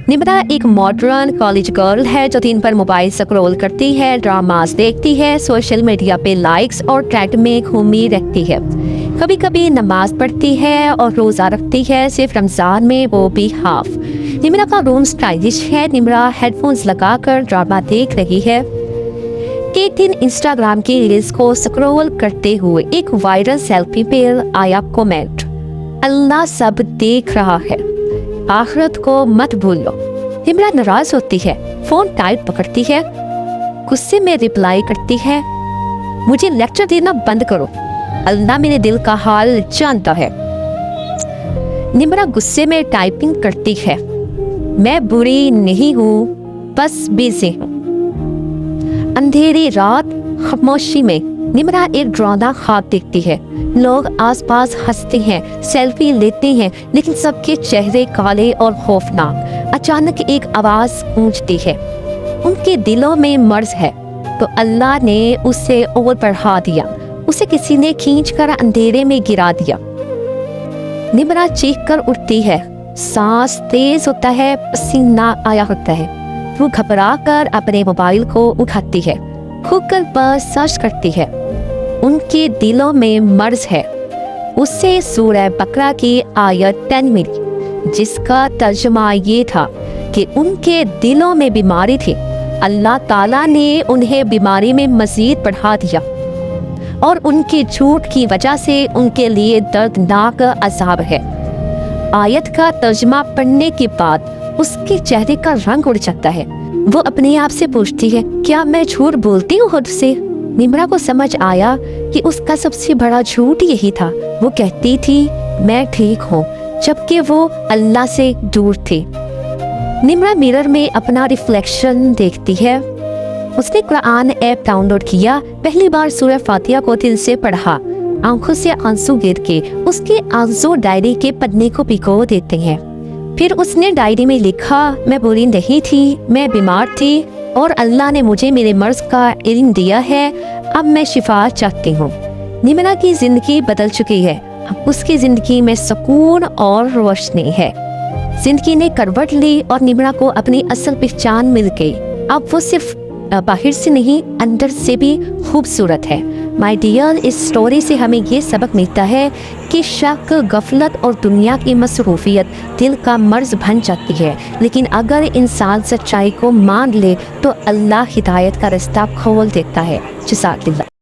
निम्रा एक modern college girl है जो दिन भर मोबाइल स्क्रॉल करती है, ड्रामास देखती है, सोशल मीडिया पे लाइक्स और ट्रेंड में घूमी रहती है। कभी कभी नमाज पढ़ती है और रोज़ा रखती है, सिर्फ रमज़ान में वो भी हाफ। निम्रा का रूम स्टाइलिश है। निम्रा हेडफोन्स लगाकर ड्रामा देख रही है। एक दिन इंस्टाग्राम की रील्स को स्क्रॉल करते हुए एक वायरल सेल्फी पे आया कमेंट, अल्लाह सब देख रहा है, आखिरत को मत भूलो। निम्रा नाराज होती है, फोन टाइट पकड़ती है, गुस्से में रिप्लाई करती है, मुझे लेक्चर देना बंद करो, अल्लाह मेरे दिल का हाल जानता है। निम्रा गुस्से में टाइपिंग करती है, मैं बुरी नहीं हूँ, बस बिजी हूँ। अंधेरी रात खामोशी में निम्रा एक डरावना ख्वाब देखती है। लोग आसपास हंसते हैं, सेल्फी लेते हैं, लेकिन सबके चेहरे काले और खौफनाक। अचानक एक आवाज गूंजती है, उनके दिलों में मर्ज है, तो अल्लाह ने उसे और बढ़ा दिया। उसे किसी ने खींचकर अंधेरे में गिरा दिया। निम्रा चीख कर उठती है, सांस तेज होता है, पसीना आया होता है। वो घबरा कर अपने मोबाइल को उठाती है, गूगल पर सर्च करती है। उनके दिलों में मर्ज है। उससे सूरह बकरा की आयत 10 मिली, जिसका तर्जुमा ये था कि उनके दिलों में बीमारी थी। अल्लाह ताला ने उन्हें बीमारी में मजीद बढ़ा दिया और उनके झूठ की वजह से उनके लिए दर्दनाक अजाब है। आयत का तर्जुमा पढ़ने के बाद उसके चेहरे का रंग उड़ जाता है। वो अपने आप से पूछती है, क्या मैं झूठ बोलती हूँ खुद से? निम्रा को समझ आया कि उसका सबसे बड़ा झूठ यही था। वो कहती थी मैं ठीक हूँ, जबकि वो अल्लाह से दूर थी। निम्रा मिरर में अपना रिफ्लेक्शन देखती है। उसने कुरान ऐप डाउनलोड किया, पहली बार सूरह फातिहा को दिल से पढ़ा। आंखों से आंसू गिर के उसके आंसू डायरी के पन्ने को भिगो देते हैं। फिर उसने डायरी में लिखा, मैं बुरी नहीं थी, मैं बीमार थी और अल्लाह ने मुझे मेरे मर्ज का इल्म दिया है, अब मैं शिफा चाहती हूँ। निम्रा की जिंदगी बदल चुकी है। अब उसकी जिंदगी में सुकून और रोशनी है। जिंदगी ने करवट ली और निम्रा को अपनी असल पहचान मिल गई। अब वो सिर्फ बाहर से नहीं, अंदर से भी खूबसूरत है। माय डियर, इस स्टोरी से हमें ये सबक मिलता है कि शक, गफलत और दुनिया की मसरूफियत दिल का मर्ज बन जाती है, लेकिन अगर इंसान सच्चाई को मान ले तो अल्लाह हिदायत का रास्ता खोल देता है। जज़ाकल्लाह।